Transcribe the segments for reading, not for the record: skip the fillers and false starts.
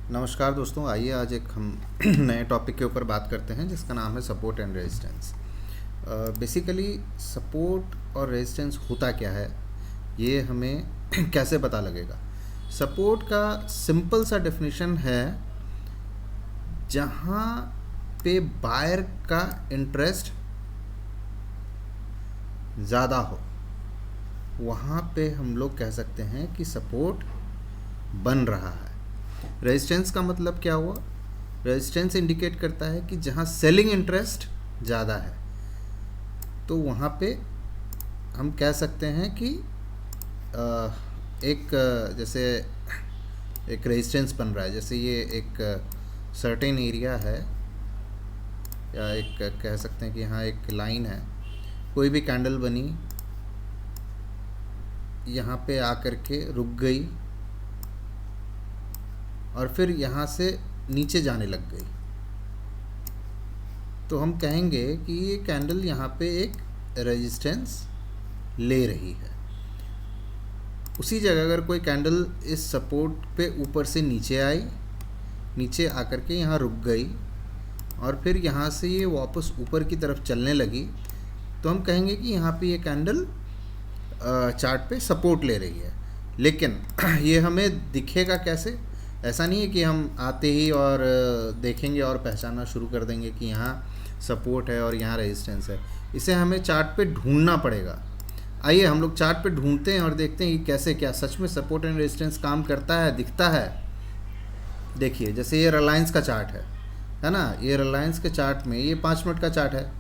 नमस्कार दोस्तों, आइए आज एक हम नए टॉपिक के ऊपर बात करते हैं जिसका नाम है support and resistance. Basically support और रेजिस्टेंस होता क्या है, ये हमें कैसे पता लगेगा। सपोर्ट का सिंपल सा डेफिनेशन है, जहाँ पे बायर का इंटरेस्ट ज़्यादा हो वहाँ पे हम लोग कह सकते हैं कि सपोर्ट बन रहा है। रेजिस्टेंस का मतलब क्या हुआ? रेजिस्टेंस इंडिकेट करता है कि जहाँ सेलिंग इंटरेस्ट ज़्यादा है तो वहाँ पे हम कह सकते हैं कि जैसे एक रेजिस्टेंस बन रहा है। जैसे ये एक सर्टेन एरिया है, या एक कह सकते हैं कि यहाँ एक लाइन है, कोई भी कैंडल बनी, यहाँ पे आकर के रुक गई और फिर यहाँ से नीचे जाने लग गई, तो हम कहेंगे कि ये कैंडल यहाँ पे एक रेजिस्टेंस ले रही है। उसी जगह अगर कोई कैंडल इस सपोर्ट पे ऊपर से नीचे आई, नीचे आकर के यहाँ रुक गई और फिर यहाँ से ये वापस ऊपर की तरफ चलने लगी, तो हम कहेंगे कि यहाँ पे ये कैंडल चार्ट पे सपोर्ट ले रही है। लेकिन ये हमें दिखेगा कैसे? ऐसा नहीं है कि हम आते ही और देखेंगे और पहचानना शुरू कर देंगे कि यहाँ सपोर्ट है और यहाँ रेजिस्टेंस है। इसे हमें चार्ट पे ढूंढना पड़ेगा। आइए हम लोग चार्ट पे ढूंढते हैं और देखते हैं कि कैसे क्या सच में सपोर्ट एंड रेजिस्टेंस काम करता है, दिखता है। देखिए, जैसे ये रिलायंस का चार्ट है ना। ये रिलायंस के चार्ट में ये 5 मिनट का चार्ट है।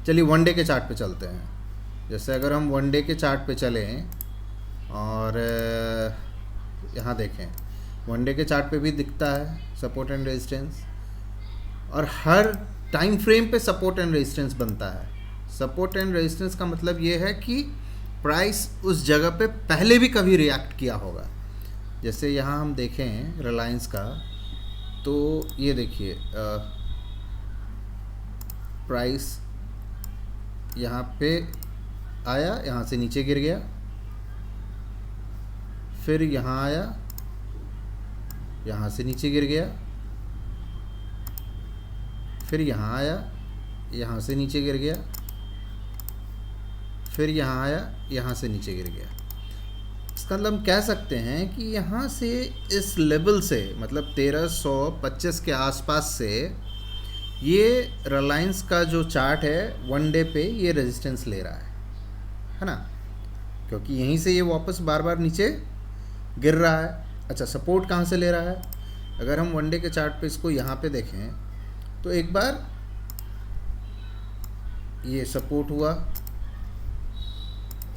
चलिए वन डे के चार्ट पे चलते हैं। जैसे अगर हम वन डे के चार्ट पे चलें और यहाँ देखें, वन डे के चार्ट पे भी दिखता है सपोर्ट एंड रेजिस्टेंस, और हर टाइम फ्रेम पे सपोर्ट एंड रेजिस्टेंस बनता है। सपोर्ट एंड रेजिस्टेंस का मतलब ये है कि प्राइस उस जगह पे पहले भी कभी रिएक्ट किया होगा। जैसे यहाँ हम देखें रिलायंस का, तो ये देखिए प्राइस यहाँ पे आया, यहाँ से नीचे गिर गया, फिर यहाँ आया, यहाँ से नीचे गिर गया, फिर यहाँ आया, यहाँ से नीचे गिर गया, फिर यहाँ आया, यहाँ से नीचे गिर गया। इसका मतलब हम कह सकते हैं कि यहाँ से इस लेवल से, मतलब 1325 के आसपास से, ये रिलायंस का जो चार्ट है वन डे पे ये रेजिस्टेंस ले रहा है ना, क्योंकि यहीं से ये वापस बार बार नीचे गिर रहा है। अच्छा, सपोर्ट कहाँ से ले रहा है? अगर हम वन डे के चार्ट पे इसको यहाँ पे देखें तो एक बार ये सपोर्ट हुआ,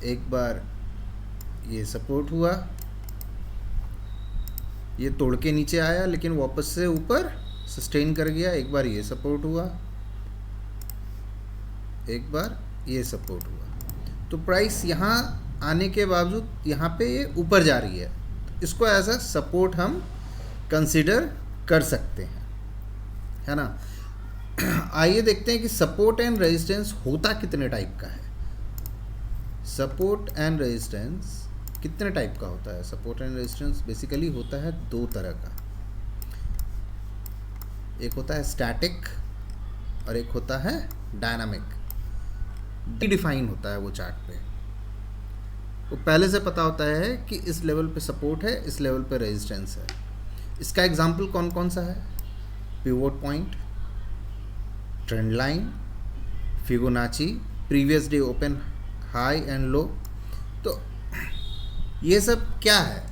एक बार ये सपोर्ट हुआ, ये तोड़ के नीचे आया लेकिन वापस से ऊपर सस्टेन कर गया, एक बार ये सपोर्ट हुआ, एक बार ये सपोर्ट हुआ। तो प्राइस यहाँ आने के बावजूद यहाँ पे ये ऊपर जा रही है, इसको एज अ सपोर्ट हम कंसिडर कर सकते हैं, है ना। आइए देखते हैं कि सपोर्ट एंड रेजिस्टेंस होता कितने टाइप का है। सपोर्ट एंड रेजिस्टेंस कितने टाइप का होता है? सपोर्ट एंड रेजिस्टेंस बेसिकली होता है दो तरह का। एक होता है स्टैटिक और एक होता है डायनामिक। डिफाइन होता है वो चार्ट पे, तो पहले से पता होता है कि इस लेवल पे सपोर्ट है, इस लेवल पे रेजिस्टेंस है। इसका एग्जांपल कौन कौन सा है? Pivot point, trend line, Fibonacci, previous day open high and low. तो ये सब क्या है?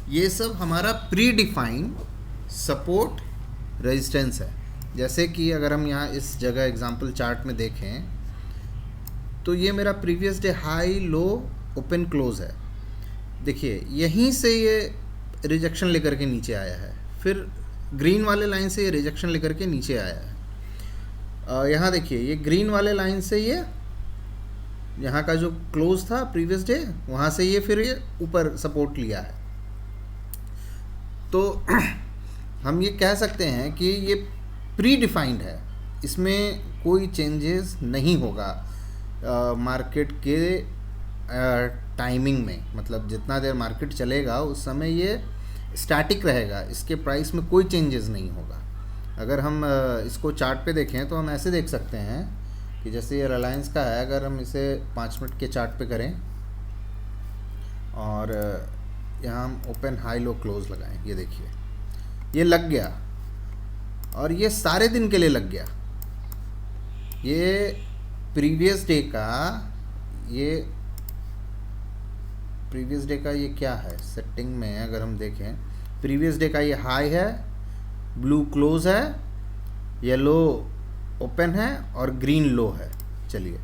ये सब हमारा प्री डिफाइन सपोर्ट रेजिस्टेंस है। जैसे कि अगर हम यहाँ इस जगह एग्जांपल चार्ट में देखें तो ये मेरा previous day high low open close है। देखिए यहीं से ये रिजेक्शन लेकर के नीचे आया है, फिर ग्रीन वाले लाइन से ये रिजेक्शन लेकर के नीचे आया है। यहाँ देखिए ये ग्रीन वाले लाइन से ये यहाँ का जो क्लोज था प्रीवियस डे, वहाँ से ये फिर ये ऊपर सपोर्ट लिया है। तो हम ये कह सकते हैं कि ये प्री डिफाइंड है, इसमें कोई चेंजेस नहीं होगा मार्केट के टाइमिंग में। मतलब जितना देर मार्केट चलेगा उस समय ये स्टैटिक रहेगा, इसके प्राइस में कोई चेंजेस नहीं होगा। अगर हम इसको चार्ट पे देखें तो हम ऐसे देख सकते हैं कि जैसे ये रिलायंस का है, अगर हम इसे 5 मिनट के चार्ट पे करें और यहाँ हम ओपन हाई लो क्लोज लगाएं, ये देखिए ये लग गया और ये सारे दिन के लिए लग गया। ये प्रीवियस डे का ये क्या है सेटिंग में, अगर हम देखें प्रीवियस डे का ये हाई है, ब्लू क्लोज है, येलो ओपन है और ग्रीन लो है। चलिए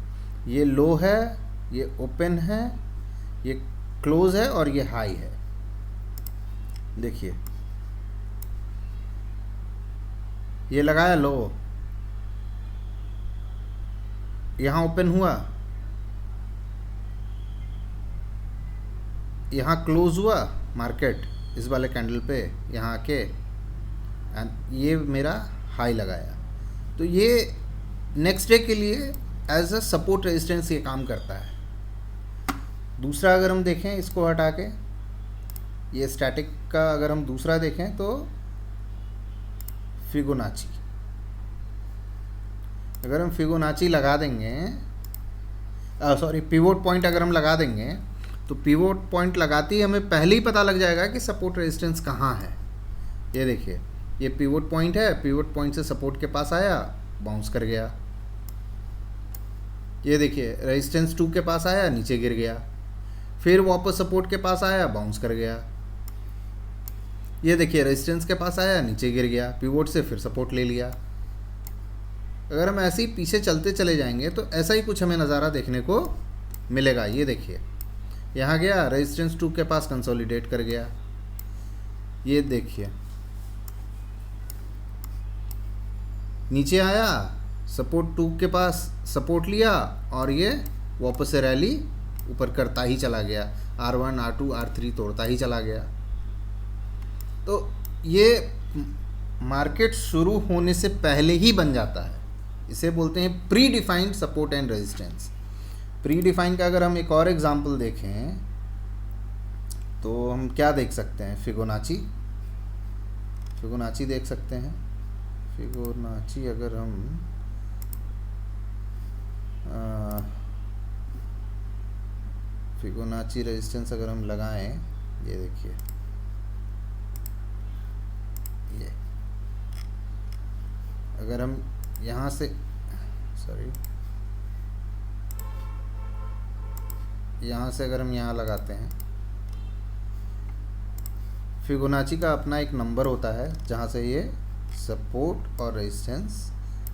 ये लो है, ये ओपन है, ये क्लोज है और ये हाई है। देखिए ये लगाया लो, यहाँ ओपन हुआ, यहाँ क्लोज हुआ मार्केट इस वाले कैंडल पे यहाँ आके, एंड ये मेरा हाई लगाया। तो ये नेक्स्ट डे के लिए एज अ सपोर्ट रेजिस्टेंस ये काम करता है। दूसरा अगर हम देखें इसको हटा के, ये स्टैटिक का अगर हम दूसरा देखें तो फिबोनाची, अगर हम फिबोनाची लगा देंगे, सॉरी पिवोट पॉइंट अगर हम लगा देंगे तो पिवोट पॉइंट लगाते ही हमें पहले ही पता लग जाएगा कि सपोर्ट रेजिस्टेंस कहाँ है। ये देखिए ये पिवोट पॉइंट है, पिवोट पॉइंट से सपोर्ट के पास आया, बाउंस कर गया। ये देखिए रेजिस्टेंस 2 के पास आया, नीचे गिर गया, फिर वापस सपोर्ट के पास आया, बाउंस कर गया। ये देखिए रेजिस्टेंस के पास आया, नीचे गिर गया, पिवोट से फिर सपोर्ट ले लिया। अगर हम ऐसे ही पीछे चलते चले जाएंगे तो ऐसा ही कुछ हमें नज़ारा देखने को मिलेगा। ये देखिए यहाँ गया, रेजिस्टेंस 2 के पास कंसोलिडेट कर गया। ये देखिए नीचे आया, सपोर्ट 2 के पास सपोर्ट लिया और ये वापस से रैली ऊपर करता ही चला गया, R1 R2 R3 तोड़ता ही चला गया। तो ये मार्केट शुरू होने से पहले ही बन जाता है, इसे बोलते हैं pre defined support and resistance. Pre define का अगर हम एक और एग्जांपल देखें तो हम क्या देख सकते हैं, फिबोनाची देख सकते हैं। फिबोनाची अगर हम फिबोनाची रेजिस्टेंस अगर हम लगाएं, ये देखिए ये अगर हम यहाँ से यहाँ से अगर हम यहाँ लगाते हैं, फिबोनाची का अपना एक नंबर होता है जहाँ से ये सपोर्ट और रेजिस्टेंस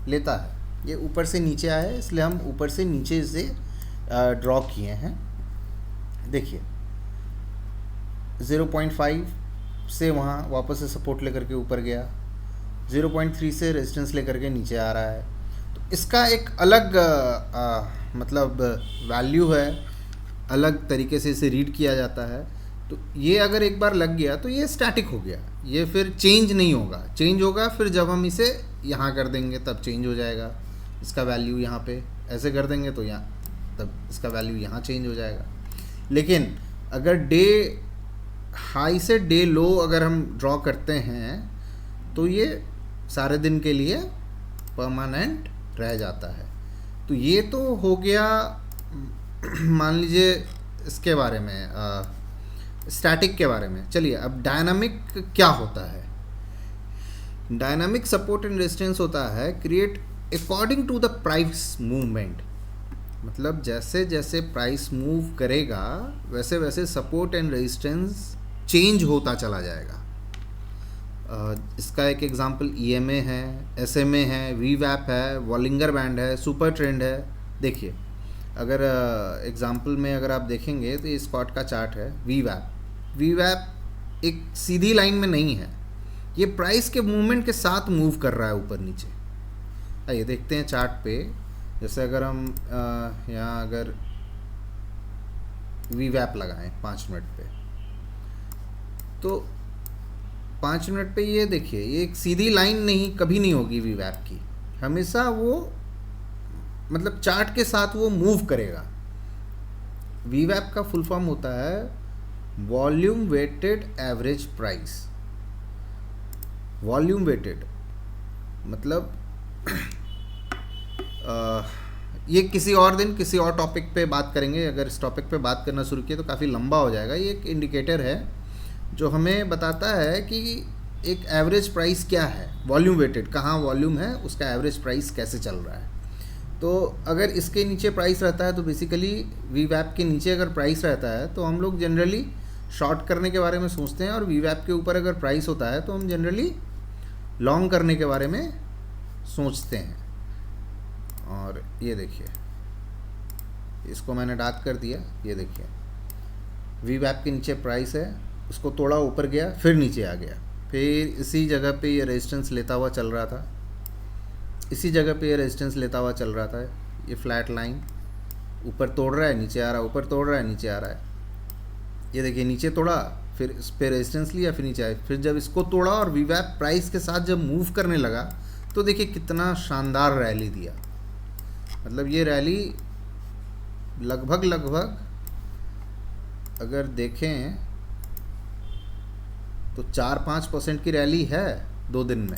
लेता है। ये ऊपर से नीचे आया है इसलिए हम ऊपर से नीचे से ड्रॉ किए हैं। देखिए 0.5 से वहाँ वापस से सपोर्ट लेकर के ऊपर गया, 0.3 से रेजिस्टेंस लेकर के नीचे आ रहा है। तो इसका एक अलग मतलब वैल्यू है, अलग तरीके से इसे रीड किया जाता है। तो ये अगर एक बार लग गया तो ये स्टैटिक हो गया, ये फिर चेंज नहीं होगा। चेंज होगा फिर जब हम इसे यहाँ कर देंगे तब चेंज हो जाएगा, इसका वैल्यू यहाँ पे ऐसे कर देंगे तो यहाँ तब इसका वैल्यू यहाँ चेंज हो जाएगा। लेकिन अगर डे हाई से डे लो अगर हम ड्रॉ करते हैं तो ये सारे दिन के लिए परमानेंट रह जाता है। तो ये तो हो गया मान लीजिए इसके बारे में, स्टैटिक के बारे में। चलिए अब डायनामिक क्या होता है। डायनामिक सपोर्ट एंड रेजिस्टेंस होता है create according to the price movement. मतलब जैसे जैसे प्राइस मूव करेगा वैसे वैसे सपोर्ट एंड रेजिस्टेंस चेंज होता चला जाएगा। इसका एक एग्जांपल EMA है, SMA है, VWAP है, वॉलिंगर बैंड है, सुपर ट्रेंड है। देखिए अगर एग्जांपल में अगर आप देखेंगे तो ये स्पॉट का चार्ट है। VWAP एक सीधी लाइन में नहीं है, ये प्राइस के मूवमेंट के साथ मूव कर रहा है ऊपर नीचे। आइए देखते हैं चार्ट पे। जैसे अगर हम यहाँ अगर VWAP लगाएं 5 मिनट पे, तो 5 मिनट पे ये देखिए ये एक सीधी लाइन नहीं, कभी नहीं होगी VWAP की, हमेशा वो मतलब चार्ट के साथ वो मूव करेगा। VWAP का फुल फॉर्म होता है volume weighted average price. Volume weighted मतलब ये किसी और दिन किसी और टॉपिक पे बात करेंगे। अगर इस टॉपिक पे बात करना शुरू किया तो काफ़ी लंबा हो जाएगा। ये एक इंडिकेटर है जो हमें बताता है कि एक एवरेज प्राइस क्या है, वॉल्यूम वेटेड, कहाँ वॉल्यूम है, उसका एवरेज प्राइस कैसे चल रहा है। तो अगर इसके नीचे प्राइस रहता है तो बेसिकली वीवैप के नीचे अगर प्राइस रहता है तो हम लोग जनरली शॉर्ट करने के बारे में सोचते हैं, और वीवैप के ऊपर अगर प्राइस होता है तो हम जनरली लॉन्ग करने के बारे में सोचते हैं। और ये देखिए, इसको मैंने डार्क कर दिया। ये देखिए वीवैप के नीचे प्राइस है, उसको तोड़ा, ऊपर गया, फिर नीचे आ गया, फिर इसी जगह पे ये रेजिस्टेंस लेता हुआ चल रहा था, इसी जगह पे ये रेजिस्टेंस लेता हुआ चल रहा था। ये फ्लैट लाइन ऊपर तोड़ रहा है, नीचे आ रहा है, ऊपर तोड़ रहा है, नीचे आ रहा है। ये देखिए नीचे तोड़ा, फिर इस पे रेजिस्टेंस लिया, फिर नीचे आया, फिर जब इसको तोड़ा और वीवैप प्राइस के साथ जब मूव करने लगा तो देखिए कितना शानदार रैली दिया। मतलब ये रैली लगभग अगर देखें तो 4-5% की रैली है 2 दिन में।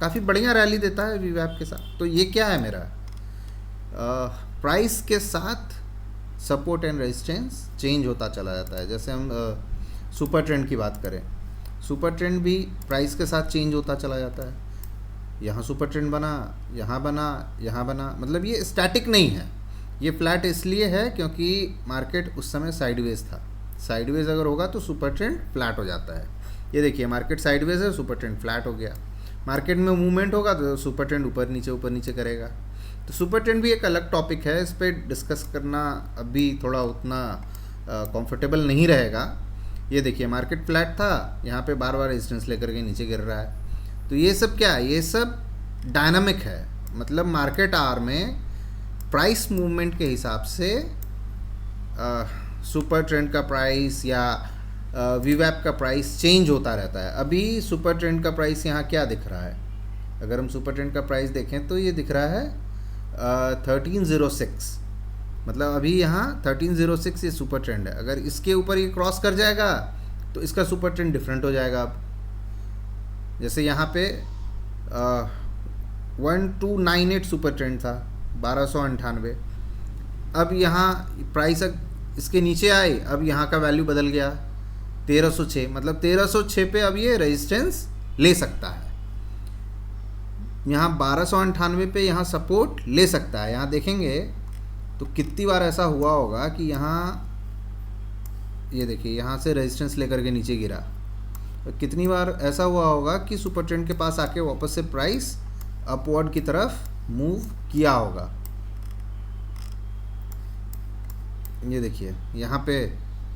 काफ़ी बढ़िया रैली देता है वीवैप के साथ। तो ये क्या है मेरा, प्राइस के साथ सपोर्ट एंड रेजिस्टेंस चेंज होता चला जाता है। जैसे हम सुपर ट्रेंड की बात करें, सुपर ट्रेंड भी प्राइस के साथ चेंज होता चला जाता है। यहाँ सुपर ट्रेंड बना, यहाँ बना, यहाँ बना, मतलब ये स्टैटिक नहीं है। ये फ्लैट इसलिए है क्योंकि मार्केट उस समय साइडवेज था। साइडवेज अगर होगा तो सुपर ट्रेंड फ्लैट हो जाता है। ये देखिए मार्केट साइडवेज है, सुपर ट्रेंड फ्लैट हो गया। मार्केट में मूवमेंट होगा तो सुपर ट्रेंड ऊपर नीचे करेगा। तो सुपर ट्रेंड भी एक अलग टॉपिक है, इस पर डिस्कस करना अभी थोड़ा उतना कंफर्टेबल नहीं रहेगा। ये देखिए मार्केट फ्लैट था, यहाँ पे बार बार रेजिस्टेंस लेकर के नीचे गिर रहा है। तो ये सब क्या है, ये सब डायनामिक है। मतलब मार्केट आवर में प्राइस मूवमेंट के हिसाब से सुपर ट्रेंड का प्राइस या वीवैप का प्राइस चेंज होता रहता है। अभी सुपर ट्रेंड का प्राइस यहाँ क्या दिख रहा है, अगर हम सुपर ट्रेंड का प्राइस देखें तो ये दिख रहा है 1306। मतलब अभी यहाँ 1306 ये सुपर ट्रेंड है। अगर इसके ऊपर ये क्रॉस कर जाएगा तो इसका सुपर ट्रेंड डिफरेंट हो जाएगा। अब जैसे यहाँ पे 1298 सुपर ट्रेंड था, 1298। अब यहाँ प्राइस इसके नीचे आए, अब यहाँ का वैल्यू बदल गया 1306। मतलब 1306 पे अब ये रेजिस्टेंस ले सकता है। यहाँ 1298 पे यहाँ सपोर्ट ले सकता है। यहाँ देखेंगे तो कितनी बार ऐसा हुआ होगा कि यहाँ ये देखिए यहाँ से रेजिस्टेंस लेकर के नीचे गिरा, और कितनी बार ऐसा हुआ होगा कि सुपर ट्रेंड के पास आके वापस से प्राइस अपवर्ड की तरफ मूव किया होगा। ये देखिए यहाँ पे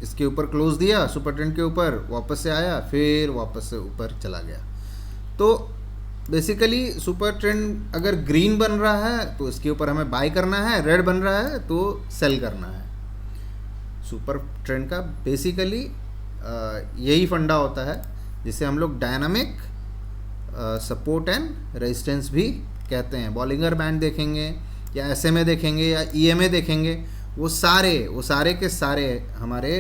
इसके ऊपर क्लोज दिया, सुपर ट्रेंड के ऊपर वापस से आया, फिर वापस से ऊपर चला गया। तो बेसिकली सुपर ट्रेंड अगर ग्रीन बन रहा है तो इसके ऊपर हमें बाय करना है, रेड बन रहा है तो सेल करना है। सुपर ट्रेंड का बेसिकली यही फंडा होता है, जिसे हम लोग डायनामिक सपोर्ट एंड रेजिस्टेंस भी कहते हैं। बॉलिंगर बैंड देखेंगे या एसएमए देखेंगे या ईएमए देखेंगे, वो सारे के सारे हमारे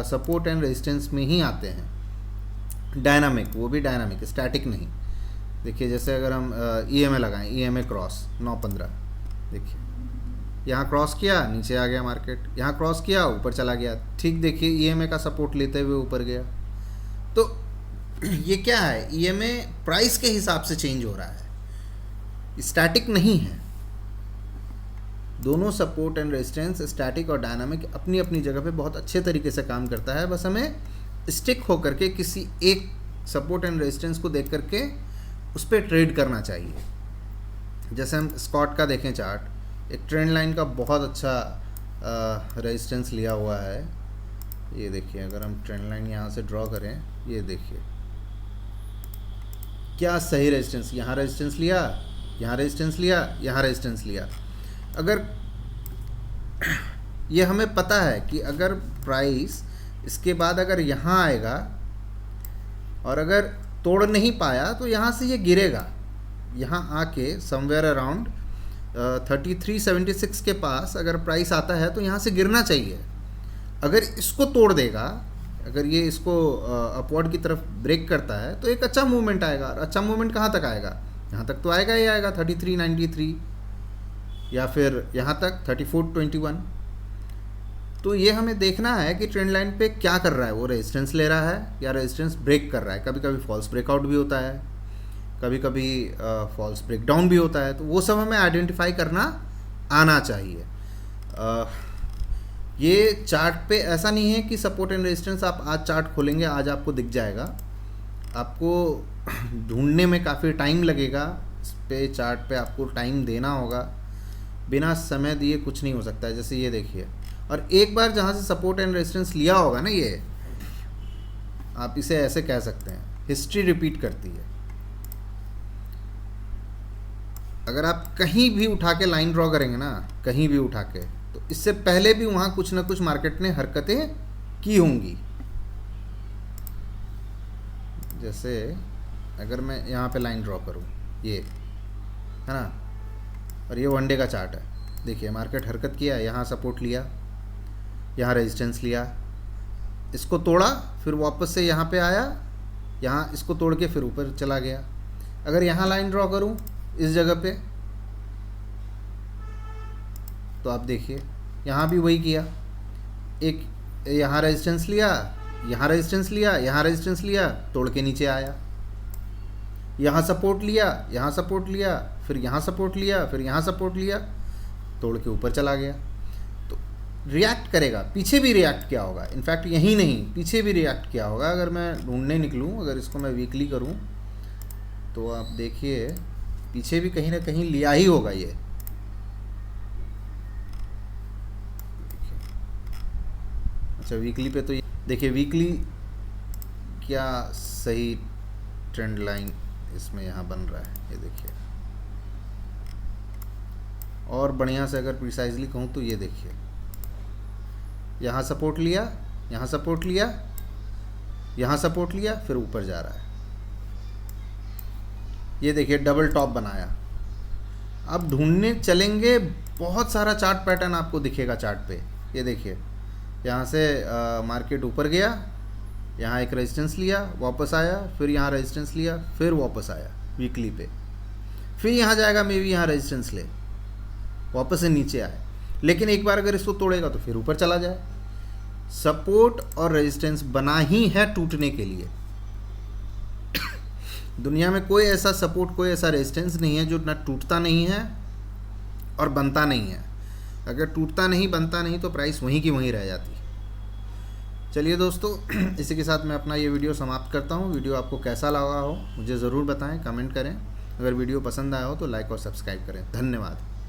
सपोर्ट एंड रेजिस्टेंस में ही आते हैं। डायनामिक, वो भी डायनामिक, स्टैटिक नहीं। देखिए जैसे अगर हम ईएमए लगाएं, ईएमए क्रॉस 915, देखिए यहाँ क्रॉस किया, नीचे आ गया मार्केट, यहाँ क्रॉस किया, ऊपर चला गया। ठीक देखिए ईएमए का सपोर्ट लेते हुए ऊपर गया। तो ये क्या है, ईएमए प्राइस के हिसाब से चेंज हो रहा है, स्टैटिक नहीं है। दोनों सपोर्ट एंड रेजिस्टेंस, स्टैटिक और डायनामिक, अपनी अपनी जगह पे बहुत अच्छे तरीके से काम करता है। बस हमें स्टिक होकर के किसी एक सपोर्ट एंड रेजिस्टेंस को देख करके उस पर ट्रेड करना चाहिए। जैसे हम स्कॉट का देखें चार्ट, एक ट्रेंड लाइन का बहुत अच्छा रेजिस्टेंस लिया हुआ है। ये देखिए अगर हम ट्रेंड लाइन यहाँ से ड्रॉ करें, ये देखिए क्या सही रेजिस्टेंस, यहाँ रेजिस्टेंस लिया, यहाँ रेजिस्टेंस लिया, यहाँ रेजिस्टेंस लिया। अगर ये हमें पता है कि अगर प्राइस इसके बाद अगर यहाँ आएगा और अगर तोड़ नहीं पाया तो यहाँ से ये गिरेगा। यहाँ आके समवेयर अराउंड 3376 के पास अगर प्राइस आता है तो यहाँ से गिरना चाहिए। अगर इसको तोड़ देगा, अगर ये इसको अपवर्ड की तरफ ब्रेक करता है तो एक अच्छा मूवमेंट आएगा। और अच्छा मूवमेंट कहाँ तक आएगा? यहाँ तक तो आएगा ही आएगा, 3393 या फिर यहाँ तक 3421। तो ये हमें देखना है कि ट्रेंड लाइन पे क्या कर रहा है, वो रेजिस्टेंस ले रहा है या रेजिस्टेंस ब्रेक कर रहा है। कभी कभी फॉल्स ब्रेकआउट भी होता है, कभी कभी फॉल्स ब्रेकडाउन भी होता है। तो वो सब हमें आइडेंटिफाई करना आना चाहिए। ये चार्ट पे ऐसा नहीं है कि सपोर्ट एंड रेजिस्टेंस आप आज चार्ट खोलेंगे आज आपको दिख जाएगा, आपको ढूंढने में काफ़ी टाइम लगेगा। इस पे चार्ट पे आपको टाइम देना होगा, बिना समय दिए कुछ नहीं हो सकता है। जैसे ये देखिए, और एक बार जहाँ से सपोर्ट एंड रेजिस्टेंस लिया होगा ना, ये आप इसे ऐसे कह सकते हैं, हिस्ट्री रिपीट करती है। अगर आप कहीं भी उठा के लाइन ड्रॉ करेंगे ना, कहीं भी उठा के, तो इससे पहले भी वहाँ कुछ ना कुछ मार्केट ने हरकतें की होंगी। जैसे अगर मैं यहाँ पे लाइन ड्रॉ करूँ, ये है ना, और ये वन डे का चार्ट है, देखिए मार्केट हरकत किया है, यहाँ सपोर्ट लिया, यहाँ रेजिस्टेंस लिया, इसको तोड़ा, फिर वापस से यहाँ पे आया, यहाँ इसको तोड़ के फिर ऊपर चला गया। अगर यहाँ लाइन ड्रॉ करूँ इस जगह पे, तो आप देखिए यहाँ भी वही किया, एक यहाँ रेजिस्टेंस लिया, यहाँ रेजिस्टेंस लिया, यहाँ रेजिस्टेंस लिया, तोड़ के नीचे आया, यहाँ सपोर्ट लिया, यहाँ सपोर्ट लिया, फिर यहाँ सपोर्ट लिया, फिर यहाँ सपोर्ट लिया, तोड़ के ऊपर चला गया। तो रिएक्ट करेगा, पीछे भी रिएक्ट किया होगा, इनफैक्ट यहीं नहीं पीछे भी रिएक्ट किया होगा। अगर मैं ढूंढने निकलूँ, अगर इसको मैं वीकली करूँ तो आप देखिए पीछे भी कहीं ना कहीं लिया ही होगा ये। अच्छा वीकली पे तो ये देखिए, वीकली क्या सही ट्रेंड लाइन इसमें यहाँ बन रहा है, ये देखिए। और बढ़िया से अगर प्रिसाइजली कहूँ तो ये देखिए, यहाँ सपोर्ट लिया, यहाँ सपोर्ट लिया, यहाँ सपोर्ट लिया, फिर ऊपर जा रहा है। ये देखिए डबल टॉप बनाया। अब ढूंढने चलेंगे, बहुत सारा चार्ट पैटर्न आपको दिखेगा चार्ट पे। ये देखिए यहाँ से मार्केट ऊपर गया, यहाँ एक रेजिस्टेंस लिया, वापस आया, फिर यहाँ रेजिस्टेंस लिया, फिर वापस आया वीकली पे, फिर यहाँ जाएगा, मे बी यहाँ रेजिस्टेंस ले, वापस से नीचे आए। लेकिन एक बार अगर इसको तोड़ेगा तो फिर ऊपर चला जाए। सपोर्ट और रेजिस्टेंस बना ही है टूटने के लिए। दुनिया में कोई ऐसा सपोर्ट, कोई ऐसा रेजिस्टेंस नहीं है जो ना टूटता नहीं है और बनता नहीं है। अगर टूटता नहीं, बनता नहीं, तो प्राइस वहीं की वहीं रह जाती। चलिए दोस्तों, इसी के साथ मैं अपना ये वीडियो समाप्त करता हूँ। वीडियो आपको कैसा लगा हो मुझे ज़रूर बताएं, कमेंट करें। अगर वीडियो पसंद आया हो तो लाइक और सब्सक्राइब करें। धन्यवाद।